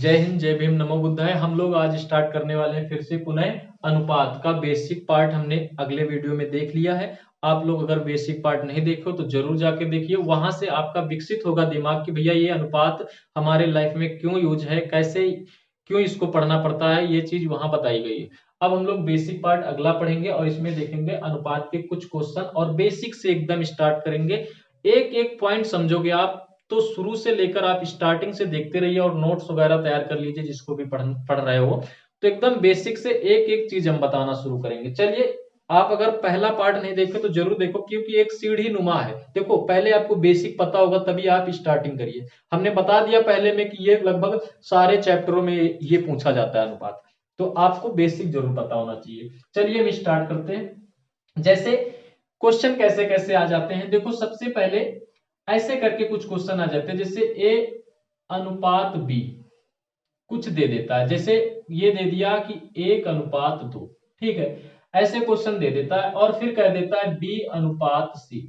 जय हिंद, जय भीम, नमो बुद्धाय। हम लोग आज स्टार्ट करने वाले हैं फिर से पुनः अनुपात का बेसिक पार्ट। हमने अगले वीडियो में देख लिया है। आप लोग अगर बेसिक पार्ट नहीं देखे हो तो जरूर जाके देखिए, वहां से आपका विकसित होगा दिमाग कि भैया ये अनुपात हमारे लाइफ में क्यों यूज है, कैसे क्यों इसको पढ़ना पड़ता है, ये चीज वहां बताई गई है। अब हम लोग बेसिक पार्ट अगला पढ़ेंगे और इसमें देखेंगे अनुपात के कुछ क्वेश्चन और बेसिक से एकदम स्टार्ट करेंगे। एक एक पॉइंट समझोगे आप तो शुरू से लेकर आप स्टार्टिंग से देखते रहिए और नोट्स वगैरह तैयार कर लीजिए जिसको भी पढ़ रहे हो। तो एकदम बेसिक से एक एक चीज हम बताना शुरू करेंगे। चलिए, आप अगर पहला पार्ट नहीं देखे तो जरूर देखो, क्योंकि एक सीढ़ी नुमा है। देखो, पहले आपको बेसिक पता होगा तभी आप स्टार्टिंग करिए। हमने बता दिया पहले में कि ये लगभग सारे चैप्टरों में ये पूछा जाता है अनुपात, तो आपको बेसिक जरूर पता होना चाहिए। चलिए हम स्टार्ट करते हैं। जैसे क्वेश्चन कैसे कैसे आ जाते हैं, देखो सबसे पहले ऐसे करके कुछ क्वेश्चन आ जाते हैं, जैसे ए अनुपात बी कुछ दे देता है, जैसे ये दे दिया कि 1:2, ठीक है, ऐसे क्वेश्चन दे देता है और फिर कह देता है बी अनुपात सी।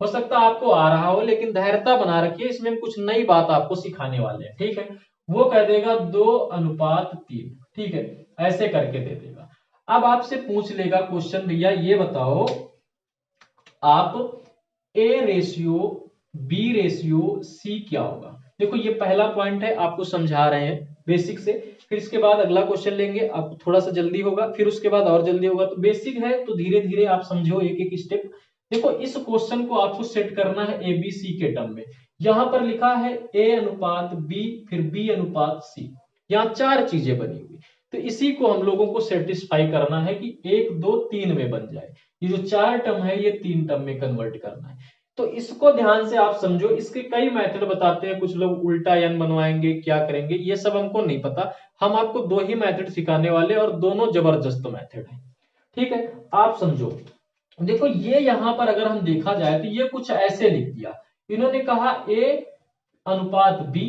हो सकता है आपको आ रहा हो, लेकिन धैर्यता बना रखिए, इसमें हम कुछ नई बात आपको सिखाने वाले हैं, ठीक है। वो कह देगा 2:3, ठीक है, ऐसे करके दे देगा। अब आपसे पूछ लेगा क्वेश्चन, भैया ये बताओ आप A ratio B ratio C क्या होगा। देखो ये पहला पॉइंट है, आपको समझा रहे हैं बेसिक से। फिर इसके बाद अगला क्वेश्चन लेंगे, आपको थोड़ा सा जल्दी होगा, फिर उसके बाद और जल्दी होगा। तो बेसिक है तो धीरे धीरे आप समझो एक एक स्टेप। देखो इस क्वेश्चन को आपको सेट करना है एबीसी के टर्म में। यहां पर लिखा है ए अनुपात बी, फिर बी अनुपात सी, यहाँ चार चीजें बनी हुई। तो इसी को हम लोगों को सेटिस्फाई करना है कि 1 2 3 में बन जाए। ये जो चार टर्म है ये 3 टर्म में कन्वर्ट करना है। तो इसको ध्यान से आप समझो। इसके कई मेथड बताते हैं, कुछ लोग उल्टा एन बनवाएंगे, क्या करेंगे ये सब हमको नहीं पता। हम आपको दो ही मेथड सिखाने वाले और दोनों जबरदस्त मेथड है, ठीक है। आप समझो, देखो ये यहां पर अगर हम देखा जाए तो ये कुछ ऐसे लिख दिया। इन्होंने कहा ए अनुपात बी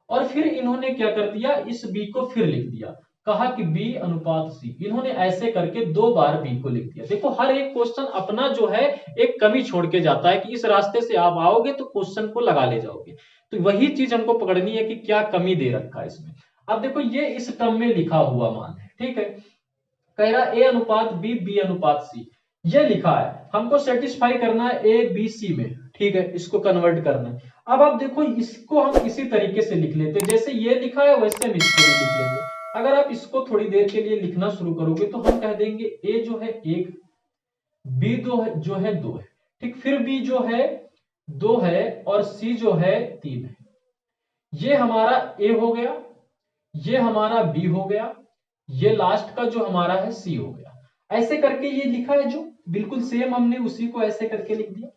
और फिर इन्होंने क्या कर दिया, इस बी को फिर लिख दिया, कहा कि बी अनुपात सी। इन्होंने ऐसे करके दो बार बी को लिख दिया। देखो हर एक क्वेश्चन अपना जो है एक कमी छोड़ के जाता है कि इस रास्ते से आप आओगे तो क्वेश्चन को लगा ले जाओगे। तो वही चीज हमको पकड़नी है कि क्या कमी दे रखा है इसमें। अब देखो ये इस टर्म में लिखा हुआ मान है, ठीक है। कह रहा ए अनुपात बी बी अनुपात सी, ये लिखा है, हमको सेटिस्फाई करना है ए बी सी में, ठीक है, इसको कन्वर्ट करना है। अब आप देखो इसको हम इसी तरीके से लिख लेते हैं, जैसे ये लिखा है वैसे हम इसको भी लिख लेंगे। अगर आप इसको थोड़ी देर के लिए लिखना शुरू करोगे तो हम कह देंगे ए जो है 1, बी जो है 2 है, ठीक, फिर बी जो है 2 है और सी जो है 3 है। ये हमारा ए हो गया, ये हमारा बी हो गया, ये लास्ट का जो हमारा है सी हो गया। ऐसे करके ये लिखा है, जो बिल्कुल सेम हमने उसी को ऐसे करके लिख दिया।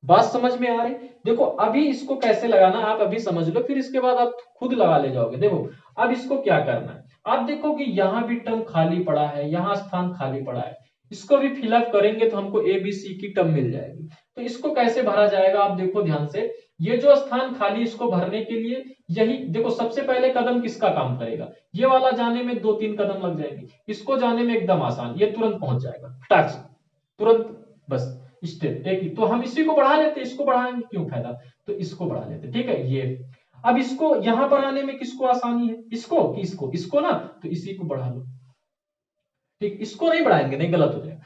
बात समझ में आ रही। देखो अभी इसको कैसे लगाना आप अभी समझ लो, फिर इसके बाद आप खुद लगा ले जाओगे। देखो अब इसको क्या करना है, आप देखो कि यहां भी टर्म खाली पड़ा है, यहां स्थान खाली पड़ा है, इसको भी फिलअप करेंगे तो हमको ए बी सी की टर्म मिल जाएगी। तो इसको कैसे भरा जाएगा आप देखो ध्यान से। ये जो स्थान खाली, इसको भरने के लिए यही देखो सबसे पहले कदम किसका काम करेगा, ये वाला जाने में 2 3 कदम लग जाएंगे, इसको जाने में एकदम आसान, ये तुरंत पहुंच जाएगा, टच तुरंत, बस स्टेप एक ही। तो हम इसी को बढ़ा लेते, इसको बढ़ाएंगे क्यों फायदा, तो इसको बढ़ा लेते, ठीक है। ये अब इसको यहां पर आने में किसको आसानी है, इसको कि इसको ना, तो इसी को बढ़ा लो, ठीक, इसको नहीं बढ़ाएंगे, नहीं गलत हो जाएगा।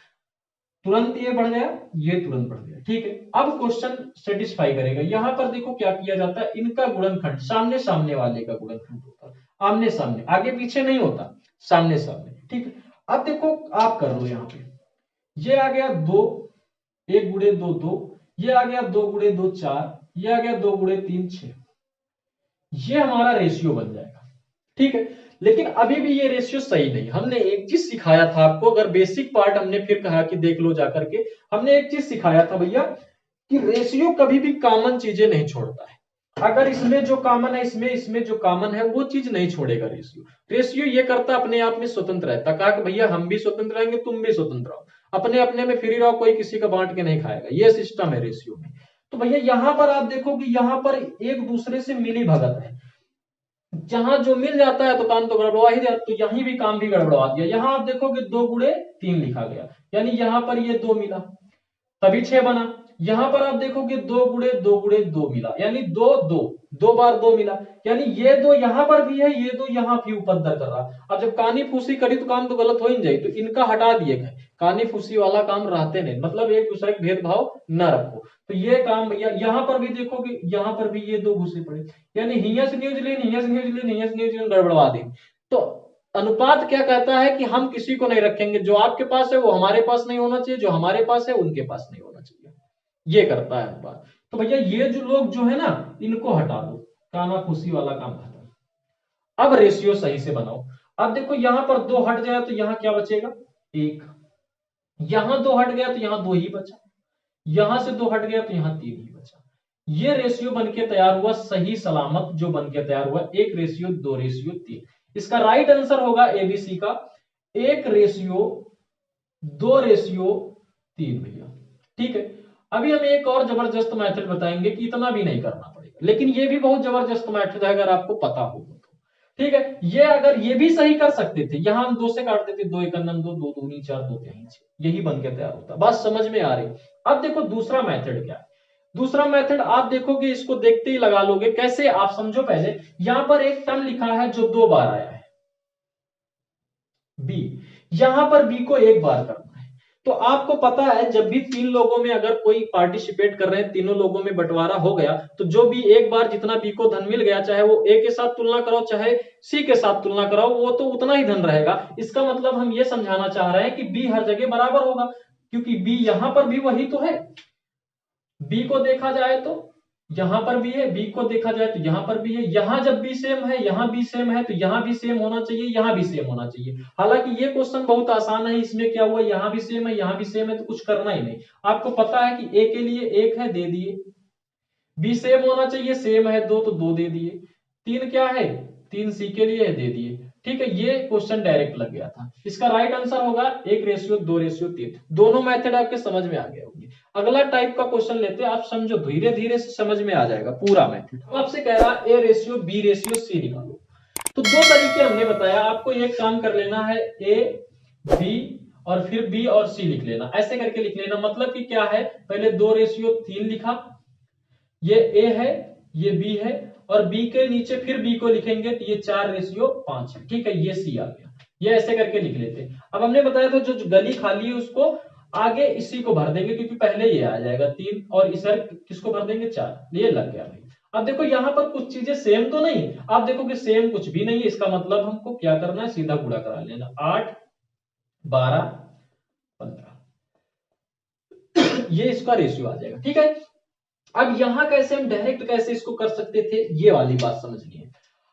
तुरंत ये बढ़ गया, ये तुरंत बढ़ गया, ठीक है। अब क्वेश्चन सेटिस्फाई करेगा। यहां पर देखो क्या किया जाता है, इनका गुणनखंड सामने सामने वाले का गुणनखंड होता है, आमने सामने, आगे पीछे नहीं होता, सामने सामने, ठीक है। अब देखो आप कर लो, यहाँ पे ये आ गया 2, 1 गुणे 2 2, ये आ गया 2 गुणे 2 4, ये आ गया 2 गुणे 3 6, ये हमारा रेशियो बन जाएगा, ठीक है। लेकिन अभी भी ये रेशियो सही नहीं। हमने एक चीज सिखाया था आपको, अगर बेसिक पार्ट हमने फिर कहा कि देख लो जाकर के, हमने एक चीज सिखाया था भैया कि रेशियो कभी भी कॉमन चीजें नहीं छोड़ता है। अगर इसमें जो कॉमन है, इसमें जो कॉमन है वो चीज नहीं छोड़ेगा रेशियो। रेशियो ये करता अपने आप में स्वतंत्र रहता, कहा कि भैया हम भी स्वतंत्र रहेंगे, तुम भी स्वतंत्र रहो, अपने अपने में फ्री रहो, कोई किसी का बांट के नहीं खाएगा, ये सिस्टम है रेशियो में। तो भैया यहां पर आप देखो कि यहां पर एक दूसरे से मिली भगत है, जहां जो मिल जाता है तो काम तो गड़बड़ा ही जाता, तो यहीं भी काम भी गड़बड़ा दिया। यहां आप देखोगे 2 गुणे 3 लिखा गया, यानी यहां पर ये 2 मिला तभी 6 बना। यहां पर आप देखोगे 2 गुणे 2 गुणे 2 मिला, यानी 2 2 2 बार 2 मिला, यानी ये 2 यहां पर भी है, ये 2 यहां भी उपद्रव कर रहा। अब जब कानी फूसी करी तो काम तो गलत हो ही जाए, तो इनका हटा दिए गए, कानी फूसी वाला काम रहते नहीं, मतलब एक दूसरे का भेदभाव न रखो। तो ये काम भैया यहां पर भी देखोगे, यहां पर भी ये 2 घुसे पड़े, यानी हियस न्यूजीलैंड हियस न्यूजीलैंड हियस न्यूजीलैंड गड़बड़वा दी। तो अनुपात क्या कहता है कि हम किसी को नहीं रखेंगे, जो आपके पास है वो हमारे पास नहीं होना चाहिए, जो हमारे पास है उनके पास नहीं होना चाहिए, ये करता है अनुपात। तो भैया ये जो लोग जो है ना, इनको हटा दो, कानाफूसी वाला काम खत्म। अब रेशियो सही से बनाओ। अब देखो यहां पर 2 हट जाए तो यहां क्या बचेगा, 1, यहां 2 हट गया तो यहां 2 ही बचा, यहां से 2 हट गया तो यहां 3 ही बचा। ये रेशियो बनके तैयार हुआ, सही सलामत जो बनके तैयार हुआ 1:2:3। इसका राइट आंसर होगा एबीसी का 1:2:3 भैया। ठीक है, अभी हम एक और जबरदस्त मेथड बताएंगे कि इतना भी नहीं करना पड़ेगा, लेकिन ये भी बहुत जबरदस्त मेथड है अगर आपको पता हो तो। ठीक है, ये अगर ये भी सही कर सकते थे, यहां हम 2 से काट देते, 2 1 2, 2 दूनी 4, 2 3 6, यही बन के तैयार होता। बात समझ में आ रही। अब देखो दूसरा मेथड क्या है। दूसरा मेथड आप देखोगे, इसको देखते ही लगा लोगे, कैसे आप समझो। पहले यहां पर एक टर्म लिखा है जो 2 बार आया है, बी, यहां पर बी को 1 बार करना है। तो आपको पता है जब भी 3 लोगों में अगर कोई पार्टिसिपेट कर रहे हैं, तीनों लोगों में बंटवारा हो गया, तो जो भी 1 बार जितना बी को धन मिल गया, चाहे वो ए के साथ तुलना कराओ चाहे सी के साथ तुलना कराओ, वो तो उतना ही धन रहेगा। इसका मतलब हम ये समझाना चाह रहे हैं कि बी हर जगह बराबर होगा, क्योंकि बी यहां पर भी वही तो है। बी को देखा जाए तो यहां पर भी है, बी को देखा जाए तो यहां पर भी है, यहां जब बी सेम है, यहां बी सेम है, तो यहां भी सेम होना चाहिए, यहां भी सेम होना चाहिए। हालांकि ये क्वेश्चन बहुत आसान है, इसमें क्या हुआ, यहां भी सेम है, यहां भी सेम है, तो कुछ करना ही नहीं। आपको पता है कि ए के लिए 1 है, दे दिए। बी सेम होना चाहिए, सेम है 2, तो 2 दे दिए। 3 क्या है, 3 सी के लिए है, दे दिए। ठीक है, ये क्वेश्चन डायरेक्ट लग गया था। इसका राइट आंसर होगा 1:2:3। दोनों मेथड आपके समझ में आ गए होंगे। अगला टाइप का क्वेश्चन लेते हैं, आप समझो, धीरे धीरे से समझ में आ जाएगा पूरा मेथड। आपसे कह रहा A:B:C निकालो। तो 2 तरीके हमने बताया आपको, एक काम कर लेना है, ए बी और फिर बी और सी लिख लेना, ऐसे करके लिख लेना। मतलब कि क्या है, पहले 2:3 लिखा, ये ए है, ये बी है, और बी के नीचे फिर बी को लिखेंगे तो ये 4:5 है। ठीक है, ये सी आ गया, ये ऐसे करके लिख लेते। अब हमने बताया था जो गली खाली है उसको आगे इसी को भर देंगे, क्योंकि पहले ये आ जाएगा 3 और इधर किसको भर देंगे 4, ये लग गया भाई। अब देखो यहाँ पर कुछ चीजें सेम तो नहीं, आप देखोगे सेम कुछ भी नहीं है, इसका मतलब हमको क्या करना है, सीधा गुणा करा लेना, 8 12 15 ये इसका रेशियो आ जाएगा। ठीक है, अब यहां कैसे हम डायरेक्ट कैसे इसको कर सकते थे, ये वाली बात समझनी है।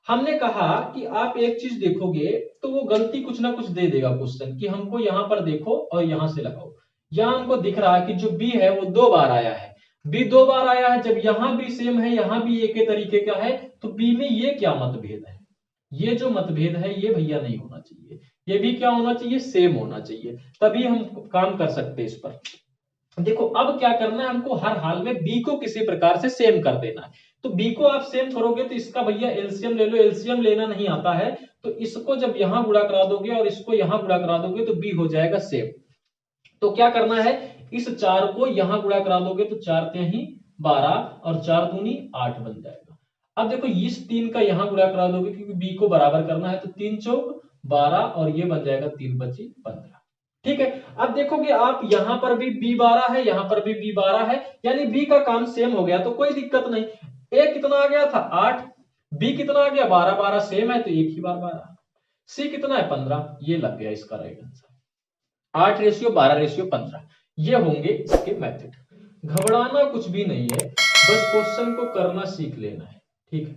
हमने कहा कि आप एक चीज देखोगे तो वो गलती कुछ ना कुछ दे देगा क्वेश्चन, कि हमको यहां पर देखो और यहां से लगाओ। यहां हमको दिख रहा है कि जो बी है वो 2 बार आया है, बी 2 बार आया है, जब यहां भी सेम है, यहां भी एक ही तरीके का है, तो बी में ये क्या मतभेद है, ये जो मतभेद है ये भैया नहीं होना चाहिए, ये भी क्या होना चाहिए, सेम होना चाहिए, तभी हम काम कर सकते हैं इस पर। देखो अब क्या करना है, हमको हर हाल में बी को किसी प्रकार से सेम कर देना है। तो बी को आप सेम करोगे तो इसका भैया एलसीएम ले लो, एलसीएम लेना नहीं आता है तो इसको जब यहां गुणा करा दोगे और इसको यहां गुणा करा दोगे तो बी हो जाएगा सेम। तो क्या करना है, इस 4 को यहां गुणा करा दोगे तो 4 ही 12 और 4 दूनी 8 बन जाएगा। अब देखो इस 3 का यहां गुणा करा दोगे क्योंकि बी को बराबर करना है, तो 3 चौक 12 और ये बन जाएगा 3 25 15। ठीक है, अब देखोगे आप यहां पर भी B12 है, यहां पर भी B12 है, यानी B का काम सेम हो गया, तो कोई दिक्कत नहीं। A कितना आ गया था 8, B कितना आ गया 12 12 सेम है तो एक ही बार 12, C कितना है 15, ये लग गया इसका राइट आंसर। 8:12:15 ये होंगे इसके मेथड। घबराना कुछ भी नहीं है, बस क्वेश्चन को करना सीख लेना है। ठीक है,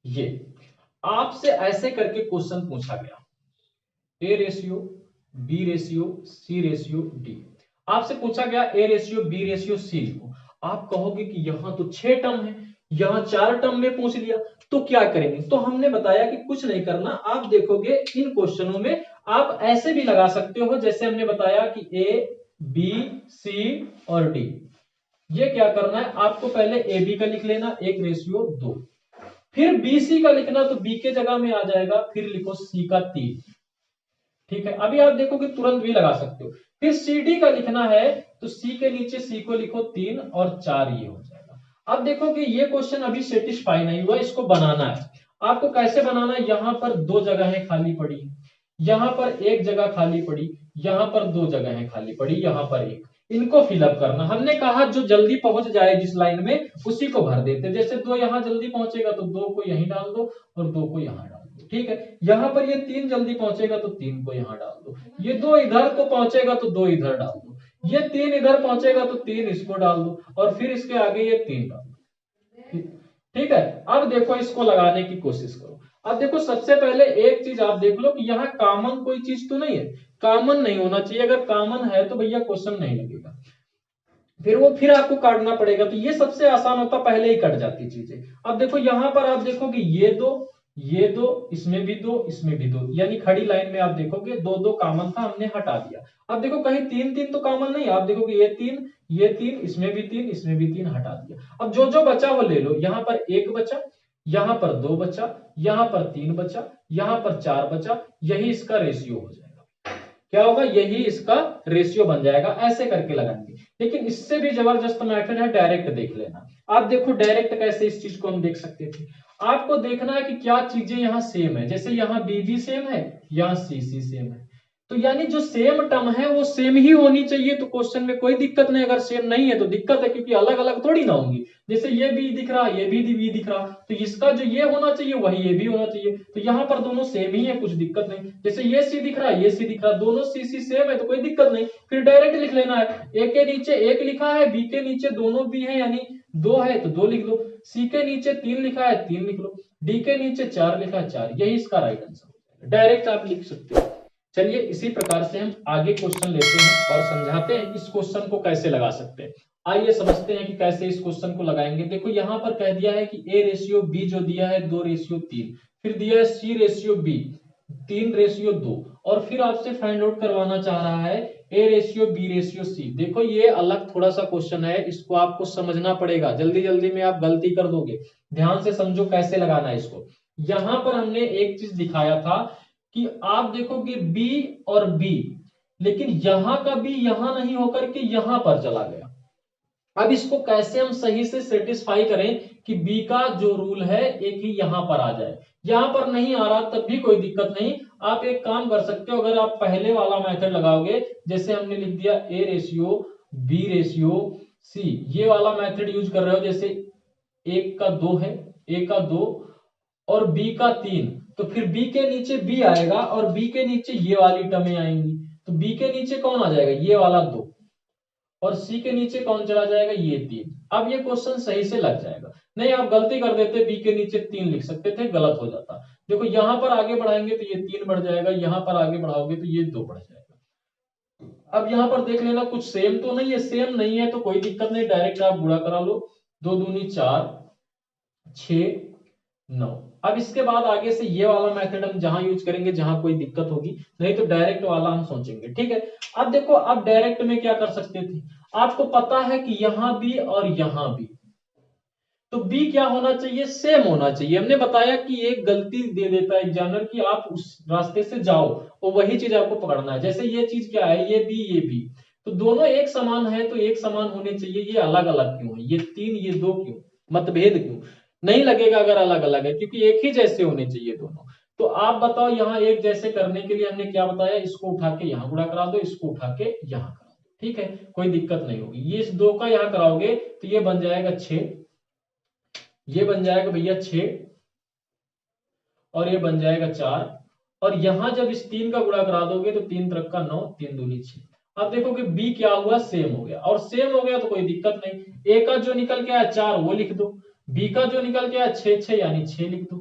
ये आपसे ऐसे करके क्वेश्चन पूछा गया, A:B:C आपसे पूछा गया A:B:C लिखो। आप कहोगे कि यहां तो 6 टर्म है, यहां 4 टर्म में पूछ लिया, तो क्या करेंगे। तो हमने बताया कि कुछ नहीं करना, आप देखोगे इन क्वेश्चनों में आप ऐसे भी लगा सकते हो, जैसे हमने बताया कि A B C और D। ये क्या करना है, आपको पहले ए बी का लिख लेना 1:2, फिर बी सी का लिखना तो बी के जगह में आ जाएगा, फिर लिखो सी का 3। ठीक है, अभी आप देखो कि तुरंत भी लगा सकते हो, फिर सी डी का लिखना है तो सी के नीचे सी को लिखो 3 और 4 ये हो जाएगा। अब देखो कि ये क्वेश्चन अभी सेटिस्फाई नहीं हुआ, इसको बनाना है। आपको कैसे बनाना है, यहां पर 2 जगहें खाली पड़ी, यहां पर 1 जगह खाली पड़ी, यहां पर 2 जगहें खाली पड़ी, यहां पर 1, इनको फिलअप करना। हमने कहा जो जल्दी पहुंच जाए जिस लाइन में उसी को भर देते। जैसे 2 यहां जल्दी पहुंचेगा तो 2 को यहीं डाल दो और 2 को यहां डाल दो, ठीक है। यहां पर ये 3 जल्दी पहुंचेगा तो 3 को यहां डाल दो, ये 2 इधर को पहुंचेगा तो 2 इधर डाल दो, ये 3 इधर पहुंचेगा तो 3 इसको डाल दो और फिर इसके आगे ये 3 डाल दो, ठीक है। अब देखो इसको लगाने की कोशिश करो। अब देखो सबसे पहले एक चीज आप देख लो कि यहाँ कॉमन कोई चीज तो नहीं है, कॉमन नहीं होना चाहिए। अगर कॉमन है तो भैया क्वेश्चन नहीं लगेगा, फिर आपको काटना पड़ेगा। तो ये सबसे आसान होता, पहले ही कट जाती चीजें। अब देखो यहां पर आप देखोगे ये दो, इसमें भी 2, इसमें भी 2, यानी खड़ी लाइन में आप देखोगे 2 2 कॉमन था, हमने हटा दिया। अब देखो कहीं 3 3 तो कॉमन नहीं, आप देखोगे ये 3, इसमें भी 3, इसमें भी 3, हटा दिया। अब जो जो बचा वो ले लो, यहां पर 1 बचा, यहां पर 2 बचा, यहां पर 3 बचा, यहां पर 4 बचा, यही इसका रेशियो हो जाएगा। क्या होगा, यही इसका रेशियो बन जाएगा। ऐसे करके लगाएंगे। लेकिन इससे भी जबरदस्त मेथड है, डायरेक्ट देख लेना। आप देखो डायरेक्ट कैसे इस चीज को हम देख सकते थे। आपको देखना है कि क्या चीजें यहाँ सेम है। जैसे यहाँ बी भी सेम है, यहाँ सी सेम है, तो यानी जो सेम टर्म है वो सेम ही होनी चाहिए, तो क्वेश्चन में कोई दिक्कत नहीं। अगर सेम नहीं है तो दिक्कत है, क्योंकि अलग अलग थोड़ी ना होंगी। जैसे ये बी दिख रहा, ये भी बी दिख रहा, तो इसका जो ये होना चाहिए वही ये भी होना चाहिए। तो यहाँ पर दोनों सेम ही है, कुछ दिक्कत नहीं। जैसे ये सी दिख रहा, ये सी दिख रहा, दोनों सी सेम है तो कोई दिक्कत नहीं। फिर डायरेक्ट लिख लेना है, ए के नीचे 1 लिखा है, बी के नीचे दोनों बी है यानी 2 है तो 2 लिख दो, सी के नीचे 3 लिखा है 3 लिख लो, डी के नीचे 4 लिखा है 4, यही इसका राइट आंसर। डायरेक्ट आप लिख सकते हो। चलिए इसी प्रकार से हम आगे क्वेश्चन लेते हैं और समझाते हैं इस क्वेश्चन को कैसे लगा सकते हैं। आइए समझते हैं कि कैसे इस क्वेश्चन को लगाएंगे। देखो यहाँ पर कह दिया है कि ए रेशियो बी जो दिया है 2:3, फिर दिया है सी रेशियो बी 3:2, और फिर आपसे फाइंड आउट करवाना चाह रहा है A ratio B ratio C. देखो ये अलग थोड़ा सा क्वेश्चन है, इसको आपको समझना पड़ेगा, जल्दी जल्दी में आप गलती कर दोगे। ध्यान से समझो कैसे लगाना है इसको। यहां पर हमने एक चीज दिखाया था कि आप देखोगे बी और बी, लेकिन यहां का बी यहां नहीं होकर के यहां पर चला गया। अब इसको कैसे हम सही से सेटिस्फाई करें कि बी का जो रूल है एक ही यहां पर आ जाए। यहां पर नहीं आ रहा तब भी कोई दिक्कत नहीं, आप एक काम कर सकते हो। अगर आप पहले वाला मेथड लगाओगे, जैसे हमने लिख दिया A ratio B ratio C, ये वाला मेथड यूज कर रहे हो, जैसे 1 का 2 है, ए का 2 और बी का 3, तो फिर बी के नीचे बी आएगा और बी के नीचे ये वाली टर्में आएंगी। तो बी के नीचे कौन आ जाएगा, ये वाला 2, और सी के नीचे कौन चला जाएगा, ये 3। अब ये क्वेश्चन सही से लग जाएगा। नहीं आप गलती कर देते, बी के नीचे 3 लिख सकते थे, गलत हो जाता। देखो यहां पर आगे बढ़ाएंगे तो ये 3 बढ़ जाएगा, यहां पर आगे बढ़ाओगे तो ये 2 बढ़ जाएगा। अब यहां पर देख लेना कुछ सेम तो नहीं है, सेम नहीं है तो कोई दिक्कत नहीं, डायरेक्ट आप गुणा करा लो। 2 दूनी 4, 6, 9। अब इसके बाद आगे से ये वाला मेथड हम जहां यूज करेंगे जहां कोई दिक्कत होगी, नहीं तो डायरेक्ट वाला हम सोचेंगे, ठीक है। अब देखो अब डायरेक्ट में क्या कर सकते थे, आपको पता है कि यहां भी और यहां भी, तो बी क्या होना चाहिए, सेम होना चाहिए। हमने बताया कि एक गलती दे देता है एग्जामिनर कि आप उस रास्ते से जाओ और वही चीज आपको पकड़ना है। जैसे ये चीज क्या है, ये बी, तो दोनों एक समान है तो एक समान होने चाहिए, ये अलग अलग क्यों है, ये 3 ये 2 क्यों, मतभेद क्यों नहीं लगेगा अगर अलग अलग है, क्योंकि एक ही जैसे होने चाहिए दोनों। तो आप बताओ यहाँ एक जैसे करने के लिए हमने क्या बताया, इसको उठा के यहाँ गुणा करा दो, इसको उठा के यहाँ करा दो, ठीक है, कोई दिक्कत नहीं होगी। ये इस 2 का यहाँ कराओगे तो ये बन जाएगा 6, ये बन जाएगा भैया 6, और ये बन जाएगा 4, और यहां जब इस 3 का गुणा करा दोगे तो 3 त्रिक का 9, 3 दूनी 6। अब देखो कि बी क्या हुआ, सेम हो गया, और सेम हो गया तो कोई दिक्कत नहीं। ए का जो निकल के आया 4 वो लिख दो, बी का जो निकल के आया 6 यानी 6 लिख दो,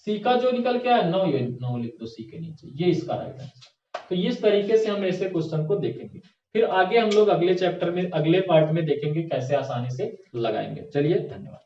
सी का जो निकल के आया 9 ये 9 लिख दो सी के नीचे, ये इसका राइट आंसर। तो इस तरीके से हम ऐसे क्वेश्चन को देखेंगे। फिर आगे हम लोग अगले चैप्टर में अगले पार्ट में देखेंगे कैसे आसानी से लगाएंगे। चलिए धन्यवाद।